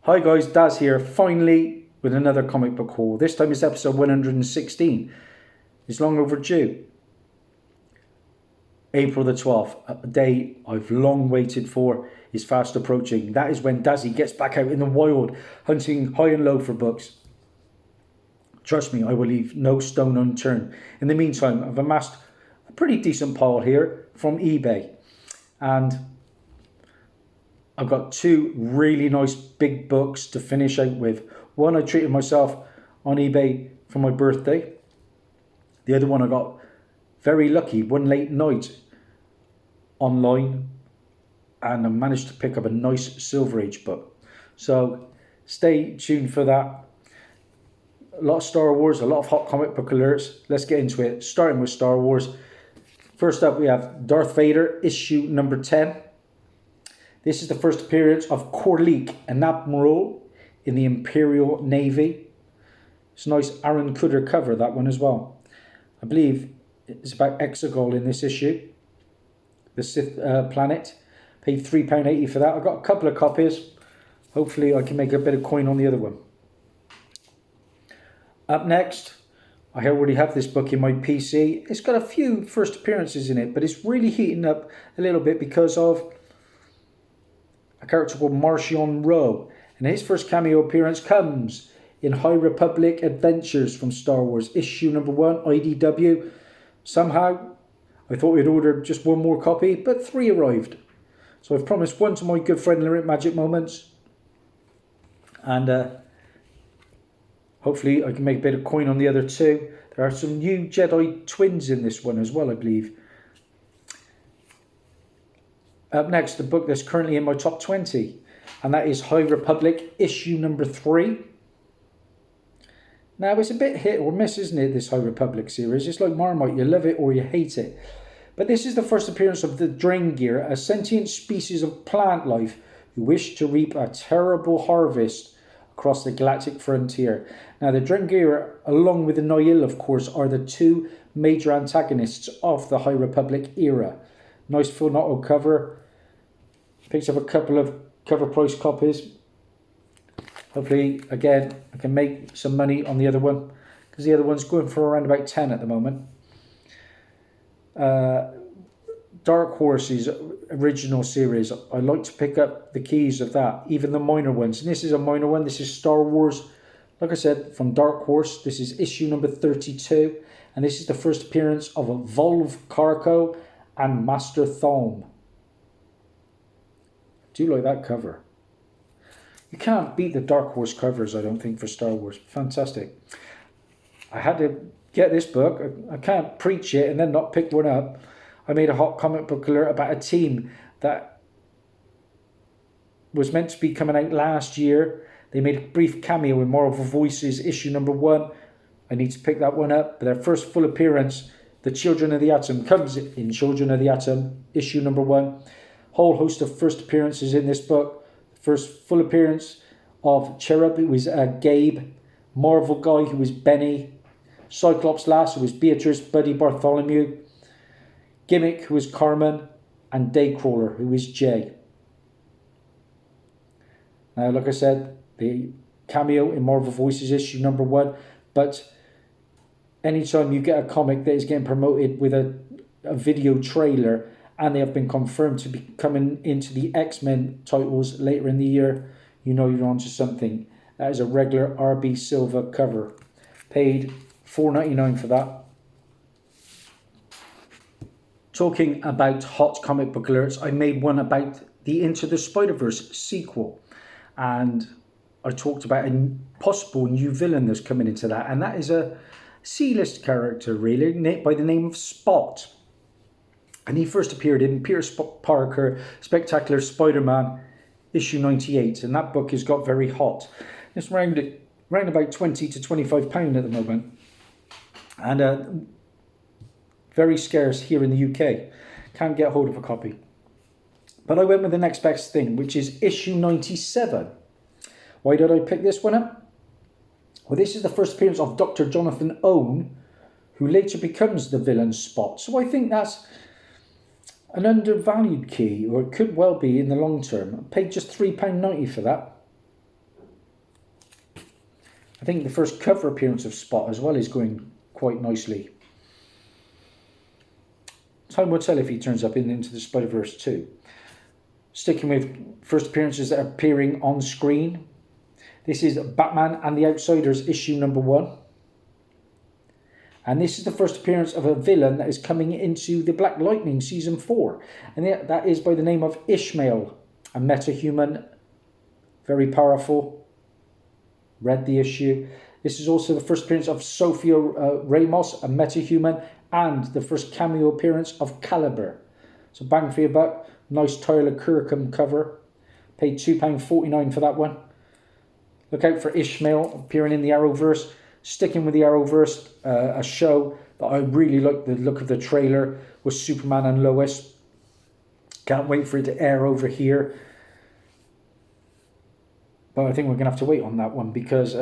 Hi guys, Daz here, finally with another comic book haul. This time it's episode 116. It's long overdue. April the 12th, a day I've long waited for, is fast approaching. That is when Dazzie gets back out in the wild, hunting high and low for books. Trust me, I will leave no stone unturned. In the meantime, I've amassed a pretty decent pile here from eBay. And I've got two really nice big books to finish out with. One I treated myself on eBay for my birthday. The other one I got very lucky one late night online, and I managed to pick up a nice Silver Age book. So stay tuned for that. A lot of Star Wars, a lot of hot comic book alerts. Let's get into it, starting with Star Wars. First up we have Darth Vader, issue number 10. This is the first appearance of Corlick, an admiral in the Imperial Navy. It's a nice Aaron Kuder cover, that one as well. I believe it's about Exegol in this issue, the Sith planet. Paid £3.80 for that. I got a couple of copies. Hopefully I can make a bit of coin on the other one. Up next, I already have this book in my PC. It's got a few first appearances in it, but it's really heating up a little bit because of a character called Marchion Ro, and his first cameo appearance comes in High Republic Adventures from Star Wars, issue number 1, IDW. Somehow, I thought we'd ordered just one more copy, but 3 arrived. So I've promised one to my good friend Lyric Magic Moments, and hopefully I can make a bit of coin on the other 2. There are some new Jedi twins in this one as well, I believe. Up next, the book that's currently in my top 20, and that is High Republic, issue number 3. Now, it's a bit hit or miss, isn't it, this High Republic series? It's like Marmite, you love it or you hate it. But this is the first appearance of the Drengir, a sentient species of plant life who wish to reap a terrible harvest across the galactic frontier. Now, the Drengir, along with the Nihil, of course, are the 2 major antagonists of the High Republic era. Nice full auto cover. Picks up a couple of cover price copies. Hopefully, again, I can make some money on the other one, because the other one's going for around about 10 at the moment. Dark Horse's original series, I like to pick up the keys of that, even the minor ones. And this is a minor one. This is Star Wars, like I said, from Dark Horse. This is issue number 32. And this is the first appearance of Volv Karko and Master Thom. I do like that cover. You can't beat the Dark Horse covers, I don't think, for Star Wars. Fantastic. I had to get this book. I can't preach it and then not pick one up. I made a hot comic book alert about a team that was meant to be coming out last year. They made a brief cameo in Marvel Voices, issue number 1. I need to pick that one up. But their first full appearance, The Children of the Atom, comes in Children of the Atom, issue number 1. Whole host of first appearances in this book. First full appearance of Cherub, who was Gabe. Marvel Guy, who was Benny. Cyclops Lass, who was Beatrice Buddy Bartholomew. Gimmick, who was Carmen. And Daycrawler, who is Jay. Now, like I said, the cameo in Marvel Voices issue number 1. But anytime you get a comic that is getting promoted with a video trailer, and they have been confirmed to be coming into the X-Men titles later in the year, you know you're onto something. That is a regular RB Silver cover. Paid $4.99 for that. Talking about hot comic book alerts, I made one about the Into the Spider-Verse sequel. And I talked about a possible new villain that's coming into that. And that is a C-list character, really, by the name of Spot. And he first appeared in Peter Parker, Spectacular Spider-Man, issue 98. And that book has got very hot. It's around about £20 to £25 at the moment. And very scarce here in the UK. Can't get hold of a copy. But I went with the next best thing, which is issue 97. Why did I pick this one up? Well, this is the first appearance of Dr. Jonathan Owen, who later becomes the villain Spot. So I think that's an undervalued key, or it could well be in the long term. I paid just £3.90 for that. I think the first cover appearance of Spot as well is going quite nicely. Time will tell if he turns up in Into the Spider-Verse 2. Sticking with first appearances that are appearing on screen. This is Batman and the Outsiders issue number 1. And this is the first appearance of a villain that is coming into the Black Lightning season 4. And that is by the name of Ishmael, a metahuman, very powerful. Read the issue. This is also the first appearance of Sophia Ramos, a metahuman, and the first cameo appearance of Caliber. So bang for your buck. Nice Tyler Kirkham cover. Paid £2.49 for that one. Look out for Ishmael appearing in the Arrowverse. Sticking with the Arrowverse, a show that I really like the look of the trailer was Superman and Lois. Can't wait for it to air over here. But I think we're going to have to wait on that one because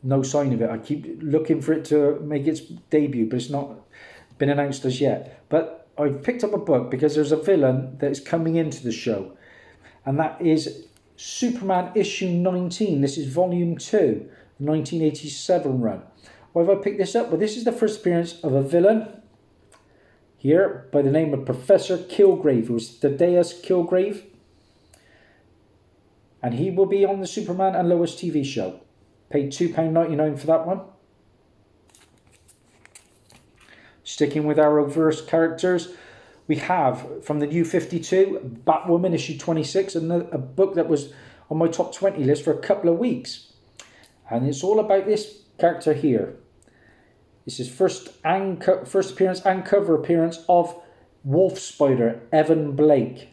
no sign of it. I keep looking for it to make its debut, but it's not been announced as yet. But I've picked up a book because there's a villain that is coming into the show. And that is Superman issue 19. This is volume 2, 1987 run. Why have I picked this up? Well, this is the first appearance of a villain here by the name of Professor Kilgrave. It was Thaddeus Kilgrave. And he will be on the Superman and Lois TV show. Paid £2.99 for that one. Sticking with Arrowverse characters, we have from the New 52, Batwoman issue 26, and a book that was on my top 20 list for a couple of weeks. And it's all about this character here. This is first appearance and cover appearance of Wolf Spider, Evan Blake.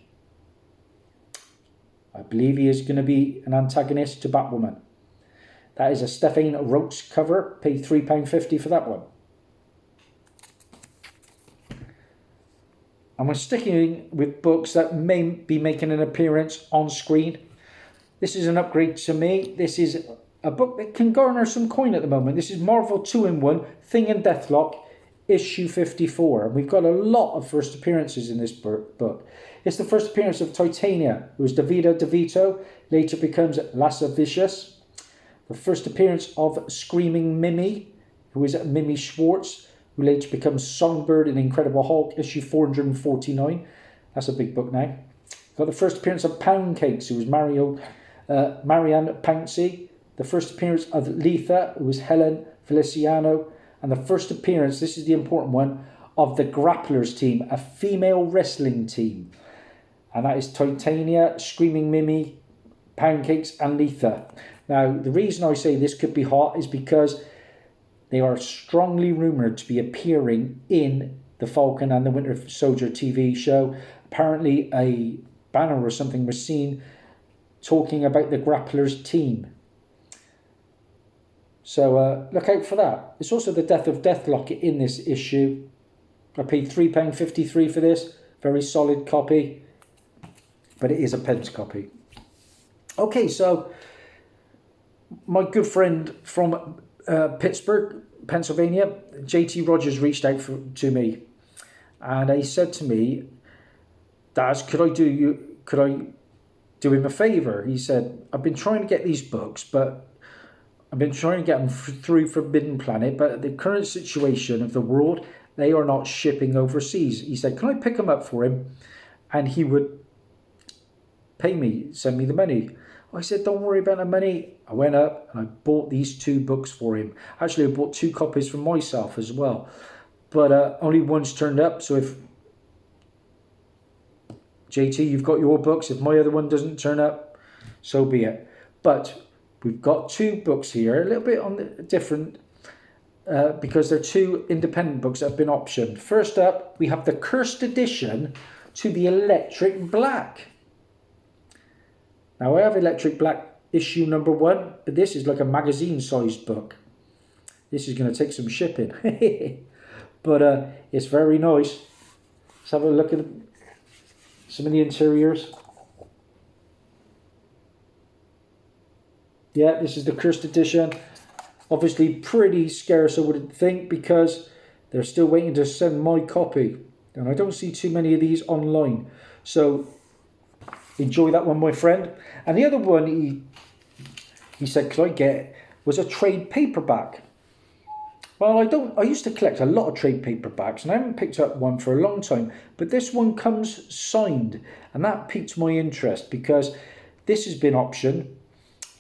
I believe he is going to be an antagonist to Batwoman. That is a Stephane Roach cover. Paid £3.50 for that one. And we're sticking with books that may be making an appearance on screen. This is an upgrade to me. This is a book that can garner some coin at the moment. This is Marvel 2-in-1, Thing and Deathlock, issue 54. And we've got a lot of first appearances in this book. It's the first appearance of Titania, who is Davida DeVito, later becomes Lassa Vicious. The first appearance of Screaming Mimi, who is Mimi Schwartz, who later becomes Songbird in Incredible Hulk, issue 449. That's a big book now. Got the first appearance of Pound Cakes, who was Marianne Pouncey. The first appearance of Letha, who was Helen Feliciano. And the first appearance, this is the important one, of the Grapplers team, a female wrestling team. And that is Titania, Screaming Mimi, Pound Cakes, and Letha. Now, the reason I say this could be hot is because they are strongly rumoured to be appearing in the Falcon and the Winter Soldier TV show. Apparently, a banner or something was seen talking about the Grapplers team. So look out for that. It's also the death of Deathlock in this issue. I paid £3.53 for this. Very solid copy. But it is a Pence copy. Okay, so my good friend from Pittsburgh, Pennsylvania, JT Rogers, reached out to me. And he said to me, Daz, could I do him a favour? He said, I've been trying to get these books, but I've been trying to get them through Forbidden Planet, but the current situation of the world, they are not shipping overseas. He said, can I pick them up for him? And he would pay me, send me the money. I said, don't worry about the money. I went up and I bought these 2 books for him. Actually, I bought 2 copies for myself as well. But only one's turned up. So if JT, you've got your books. If my other one doesn't turn up, so be it. But we've got 2 books here, a little bit on the different, because they're 2 independent books that have been optioned. First up, we have the Cursed Edition to the Electric Black. Now, I have Electric Black issue number 1, but this is like a magazine-sized book. This is going to take some shipping. But it's very nice. Let's have a look at some of the interiors. Yeah, this is the Cursed Edition. Obviously pretty scarce, I would think, because they're still waiting to send my copy. And I don't see too many of these online. So enjoy that one, my friend. And the other one, he said, could I get was a trade paperback. Well, I used to collect a lot of trade paperbacks, and I haven't picked up one for a long time, but this one comes signed, and that piqued my interest because this has been optioned,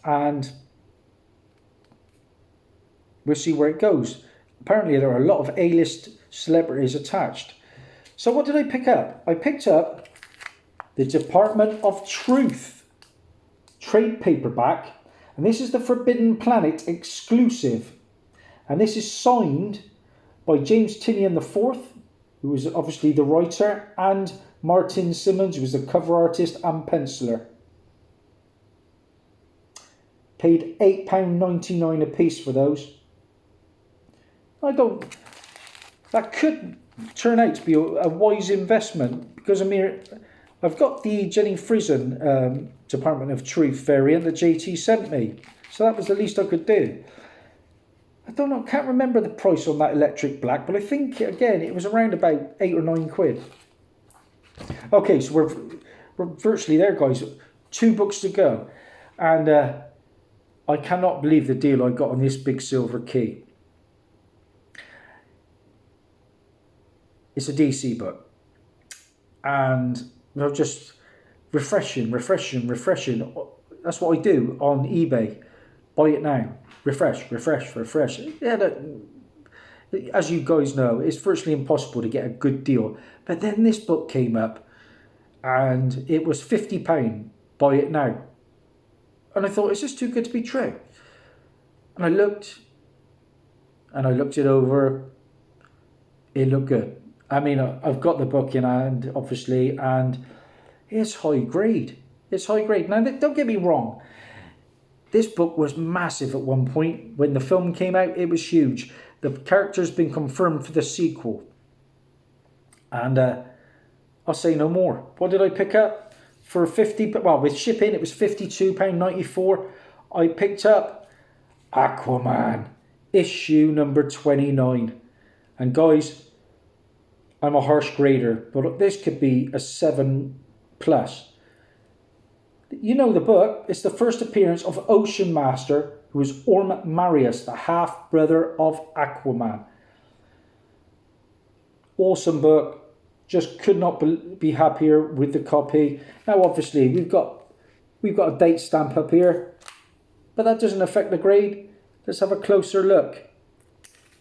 and we'll see where it goes. Apparently there are a lot of A-list celebrities attached. So what did I pick up? I picked up the Department of Truth trade paperback, and this is the Forbidden Planet exclusive. And this is signed by James Tynion IV, who was obviously the writer, and Martin Simmons, who was the cover artist and penciler. Paid £8.99 a piece for those. That could turn out to be a wise investment, because I mean, I've got the Jenny Frison Department of Truth variant that JT sent me, so that was the least I could do. I don't know, can't remember the price on that electric black, but I think again it was around about £8 or £9. Okay, so we're virtually there, guys. 2 books to go, and I cannot believe the deal I got on this big silver key. It's a DC book, and just refreshing. That's what I do on eBay. Buy it now. Refresh. Yeah, as you guys know, it's virtually impossible to get a good deal. But then this book came up, and it was £50. Buy it now. And I thought, is this too good to be true? And I looked it over. It looked good. I mean, I've got the book in hand, obviously, and it's high grade. Now, don't get me wrong. This book was massive at one point. When the film came out, it was huge. The character's been confirmed for the sequel. And I'll say no more. What did I pick up? For 50, well, with shipping, it was £52.94. I picked up Aquaman, issue number 29. And guys, I'm a harsh grader, but this could be a 7+. You know the book. It's the first appearance of Ocean Master, who is Orm Marius, the half-brother of Aquaman. Awesome book. Just could not be happier with the copy. Now, obviously, we've got a date stamp up here, but that doesn't affect the grade. Let's have a closer look.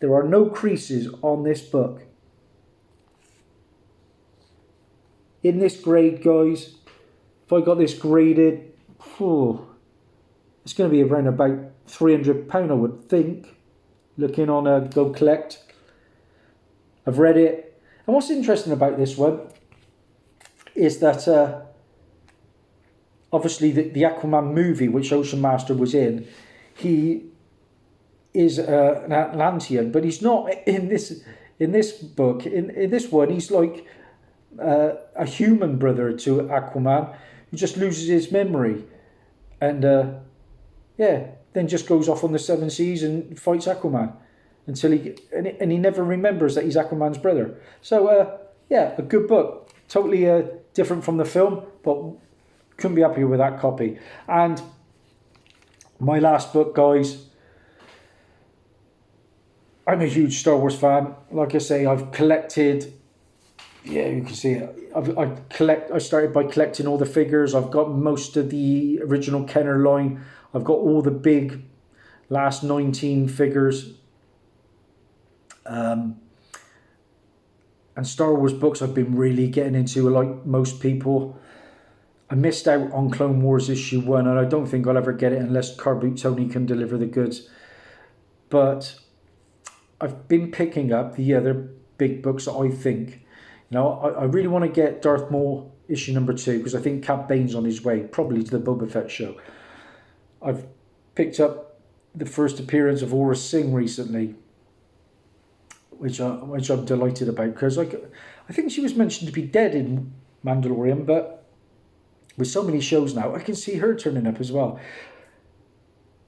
There are no creases on this book. In this grade, guys, if I got this graded, it's going to be around about £300, I would think. Looking on a Go Collect. I've read it. And what's interesting about this one is that obviously the Aquaman movie, which Ocean Master was in, he is an Atlantean, but he's not in this book. In this one, he's like a human brother to Aquaman, who just loses his memory, and then just goes off on the 7 seas and fights Aquaman until he never remembers that he's Aquaman's brother. So a good book, totally different from the film, but couldn't be happier with that copy. And my last book, guys, I'm a huge Star Wars fan. Like I say, I've collected. Yeah, you can see it. I started by collecting all the figures. I've got most of the original Kenner line. I've got all the big last 19 figures. And Star Wars books I've been really getting into, like most people. I missed out on Clone Wars issue 1, and I don't think I'll ever get it unless Carboot Tony can deliver the goods. But I've been picking up the other big books that I think. I really want to get Darth Maul issue number 2, because I think Cad Bane's on his way, probably to the Boba Fett show. I've picked up the first appearance of Aura Singh recently, which I'm delighted about, because I think she was mentioned to be dead in Mandalorian, but with so many shows now, I can see her turning up as well.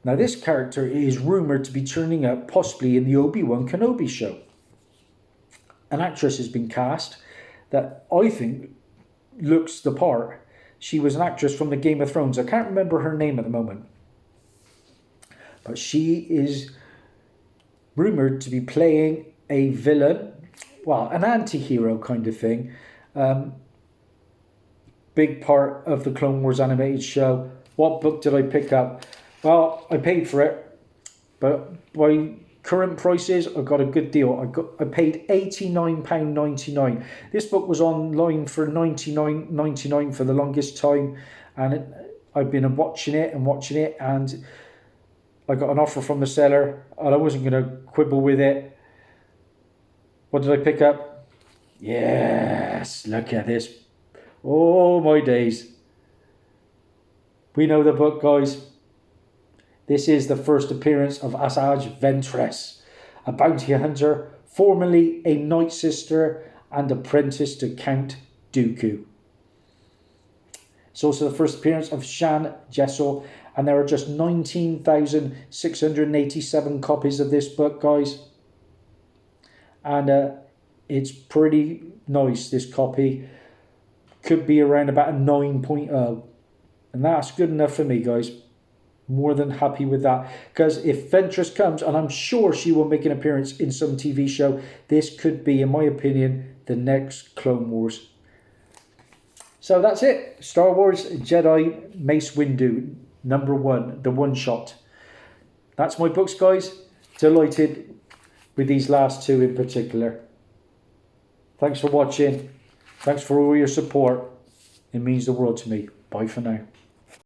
Now, this character is rumoured to be turning up possibly in the Obi-Wan Kenobi show. An actress has been cast that I think looks the part. She was an actress from the Game of Thrones. I can't remember her name at the moment. but she is rumoured to be playing a villain, well, an anti-hero kind of thing. Big part of the Clone Wars animated show. What book did I pick up? Well, I paid for it, but by current prices, I got a good deal. I paid £89.99. This book was online for $99.99 for the longest time, and I've been watching it, and I got an offer from the seller, and I wasn't going to quibble with it. What did I pick up? Yes, look at this. Oh, my days. We know the book, guys. This is the first appearance of Asajj Ventress, a bounty hunter, formerly a Night Sister and apprentice to Count Dooku. It's also the first appearance of Shan Jessel, and there are just 19,687 copies of this book, guys. And it's pretty nice, this copy. Could be around about a 9.0. And that's good enough for me, guys. More than happy with that. Because if Ventress comes, and I'm sure she will make an appearance in some TV show, this could be, in my opinion, the next Clone Wars. So that's it. Star Wars Jedi Mace Windu, #1, the one-shot. That's my books, guys. Delighted with these last two in particular. Thanks for watching. Thanks for all your support. It means the world to me. Bye for now.